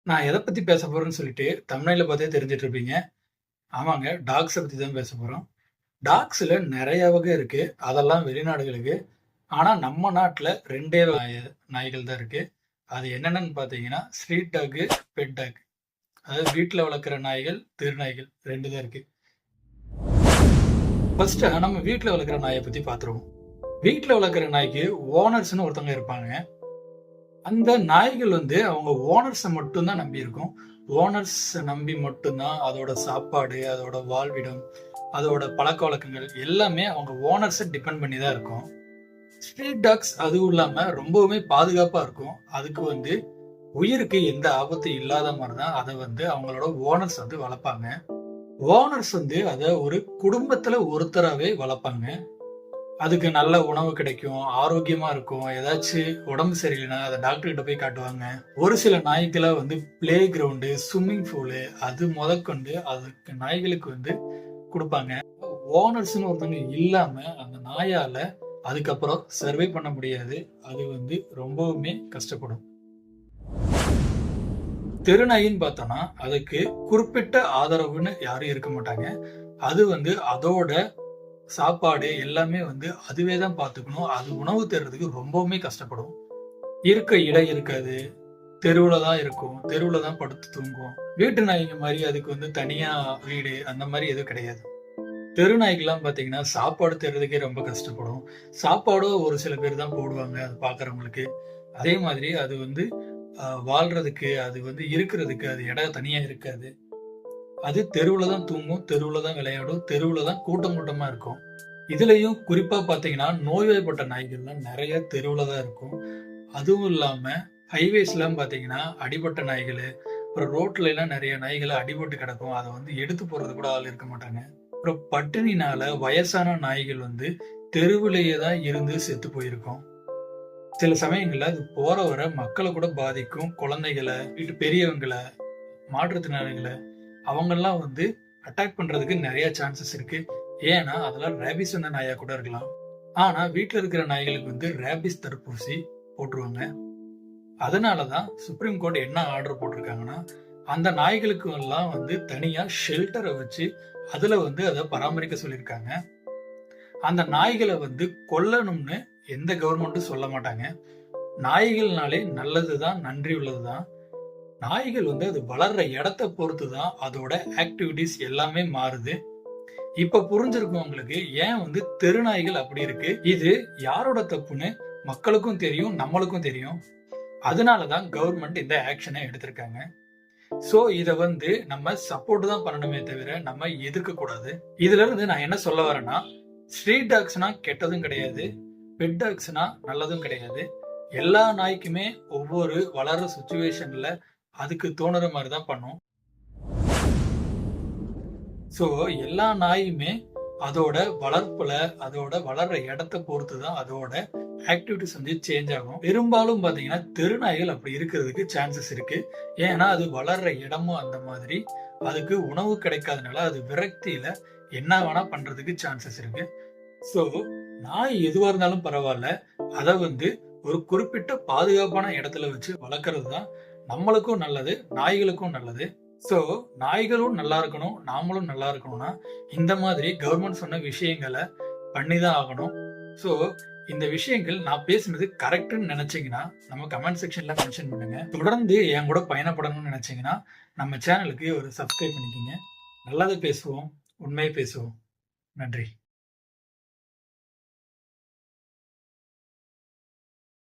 நான் எத பத்தி பேச போறேன்னு சொல்லிட்டு தம்ப்நெயில பார்த்தே தெரிஞ்சுட்டு இருப்பீங்க. ஆமாங்க, டாக்ஸ பத்தி தான் பேச போறோம். டாக்ஸ்ல நெறைய வகை இருக்கு. அதெல்லாம் வெளிநாடுகளுக்கு. ஆனா நம்ம நாட்ல 2டே நாய்கள் தான் இருக்கு. அது என்னென்னன்னு பார்த்தீங்கன்னா, ஸ்ட்ரீட் டாக், பெட் டாக். அதாவது வீட்ல வளர்க்குற நாய்கள், தெரு நாய்கள் 2 தான் இருக்கு. ஃபர்ஸ்ட் நம்ம வீட்ல வளர்க்குற நாய பத்தி பார்த்துருவோம். வீட்ல வளர்க்குற நாய்க்கு ஓனர்ஸ்ன்னு ஒருத்தவங்க இருப்பாங்க. அந்த நாய்கள் அவங்க ஓனர்ஸ மட்டும் தான் நம்பி இருக்கும். ஓனர்ஸ் நம்பி மட்டும் தான் அதோட சாப்பாடு, அதோட வாழ்விடம், அதோட பழக்கவழக்கங்கள் எல்லாமே அவங்க ஓனர்ஸ டிபெண்ட் பண்ணி தான் இருக்கும். ஸ்ட்ரீட் டாக்ஸ் அதுவும் இல்லாம ரொம்பவுமே பாதுகாப்பா இருக்கும். அதுக்கு உயிருக்கு எந்த ஆபத்தும் இல்லாத மாரி தான் அத அவங்களோட ஓனர்ஸ் வளர்ப்பாங்க. ஓனர்ஸ் அத ஒரு குடும்பத்துல ஒருத்தராவே வளர்ப்பாங்க. அதுக்கு நல்ல உணவு கிடைக்கும், ஆரோக்கியமா இருக்கும். ஏதாச்சு உடம்பு சரியில்லைன்னா அத டாக்டர் கிட்ட போய் காட்டுவாங்க. ஒரு சில நாய்க்கெல்லா பிளே கிரவுண்டு, ஸ்விம்மிங் பூலு அது முதற்கொண்டு அதுக்கு நாய்களுக்கு குடுப்பாங்க. ஓனர்ஸ்ன்னு ஒருத்தவங்க இல்லாம அந்த நாயால அதுக்கப்புறம் சர்வை பண்ண முடியாது. அது ரொம்பவுமே கஷ்டப்படும். தெருநாயின்னு பார்த்தோம்னா, அதுக்கு குறிப்பிட்ட ஆதரவுன்னு யாரும் இருக்க மாட்டாங்க. அது அதோட சாப்பாடு எல்லாமே அதுவே தான் பார்த்துக்கணும். அது உணவு தேடுறதுக்கு ரொம்பவுமே கஷ்டப்படும். இருக்க இடம் இருக்காது. தெருவுல தான் இருக்கும். தெருவுல தான் படுத்து தூங்கும். வீட்டு நாய்ங்க மாரி அதுக்கு தனியா வீடு அந்த மாரி எதுவும் கிடையாது. தெரு நாய்க்கெல்லாம் பார்த்தீங்கன்னா, சாப்பாடு தேடுறதுக்கே ரொம்ப கஷ்டப்படும். சாப்பாடும் ஒரு சில பேர் தான் போடுவாங்க, அது பார்க்குறவங்களுக்கு. அதே மாதிரி அது வாழ்றதுக்கு, அது இருக்கிறதுக்கு அது இடம் தனியா இருக்காது. அது தெருவுல தான் தூங்கும், தெருவுல தான் விளையாடும், தெருவுல தான் கூட்டம் கூட்டமா இருக்கும். இதுலயும் குறிப்பா பார்த்தீங்கன்னா, நோய்வாய்ப்பட்ட நாய்கள்லாம் நெறைய தெருவுல தான் இருக்கும். அதுவும் இல்லாம ஹைவேஸ்லாம் பார்த்தீங்கன்னா, அடிபட்ட நாய்களு, அப்புறம் ரோட்லலாம் நெறைய நாய்கள் அடிபட்டு கிடக்கும். அத எடுத்து போறது கூட ஆள் இருக்க மாட்டாங்க. அப்புறம் பட்டினினால வயசான நாய்கள் தெருவிலேயே தான் இருந்து செத்து போயிருக்கும். சில சமயங்கள்ல அது போற வர மக்கள கூட பாதிக்கும். குழந்தைகள, வீட்டு பெரியவங்கள, மாற்றுத்திறனாளிகள அவங்கலாம் அட்டாக் பண்றதுக்கு நெறைய சான்சஸ் இருக்கு. ஏன்னா, அதெல்லாம் ரேபீஸ் வந்த நாயா கூட இருக்கலாம். ஆனா, வீட்ல இருக்கிற நாய்களுக்கு ரேபீஸ் தடுப்பூசி போட்டுருவாங்க. அதனால தான் சுப்ரீம் கோர்ட் என்ன ஆர்டர் போட்டிருக்காங்கன்னா, அந்த நாய்களுக்கு எல்லாம் தனியா ஷெல்டர வச்சு, அதுல அத பராமரிக்க சொல்லியிருக்காங்க. அந்த நாய்கள கொல்லணும்னு எந்த கவர்மெண்ட்டும் சொல்ல மாட்டாங்க. நாய்கள்னாலே நல்லது தான், நன்றி உள்ளது தான். நாய்கள் அது வளர்ற இடத்த பொறுத்து தான் அதோட ஆக்டிவிட்டீஸ் எல்லாமே மாறுது. இப்ப புரிஞ்சிருக்கும் உங்களுக்கு ஏன் தெரு நாய்கள் அப்படி இருக்கு. இது யாரோட தப்புன்னு மக்களுக்கும் தெரியும், நம்மளுக்கும் தெரியும். அதனால தான் கவர்மெண்ட் இந்த ஆக்ஷனை எடுத்திருக்காங்க. சோ இத நம்ம சப்போர்ட் தான் பண்ணணுமே தவிர நம்ம எதிர்க்க கூடாது. இதுல இருந்து நான் என்ன சொல்ல வரேன்னா, ஸ்ட்ரீட் டாக்ஸ்னா கெட்டதும் கிடையாது, பெட் டாக்ஸ்னா நல்லதும் கிடையாது. எல்லா நாய்க்குமே ஒவ்வொரு வளர்ற சிச்சுவேஷன்ல அதுக்கு தோணுற மாதிரி தான் பண்ணும். சோ எல்லா நாயுமே அதோட வளர்ப்புல, அதோட வளர்ற இடத்த பொறுத்து தான் அதோட ஆக்டிவிட்டிஸ் சேஞ்ச் ஆகும். பெரும்பாலும் பாத்தீங்கன்னா தெரு நாய்கள் அப்படி இருக்கிறதுக்கு சான்சஸ் இருக்கு. ஏன்னா அது வளர்ற இடமும் அந்த மாதிரி. அதுக்கு உணவு கிடைக்காதனால அது விரக்தியில என்ன வேணா பண்றதுக்கு சான்சஸ் இருக்கு. சோ நாய் எதுவா இருந்தாலும் பரவாயில்ல. அத ஒரு குறிப்பிட்ட பாதுகாப்பான இடத்துல வச்சு வளர்க்கறது தான் நம்மளுக்கும் நல்லது, நாய்களுக்கும் நல்லது. சோ நாய்களும் நல்லா இருக்கணும், நாமளும் நல்லா இருக்கணும்னா இந்த மாதிரி கவர்மெண்ட் சொன்ன விஷயங்களை பண்ணிதான் ஆகணும். சோ இந்த விஷயங்கள் நான் பேசுனது கரெக்ட்னு நினைச்சீங்கன்னா நம்ம கமெண்ட் செக்ஷன்ல மென்ஷன் பண்ணுங்க. தொடர்ந்து என் கூட பயணப்படணும்னு நினைச்சீங்கன்னா நம்ம சேனலுக்கு ஒரு சப்ஸ்கிரைப் பண்ணிக்கோங்க. நல்லதை பேசுவோம், உண்மையை பேசுவோம். நன்றி.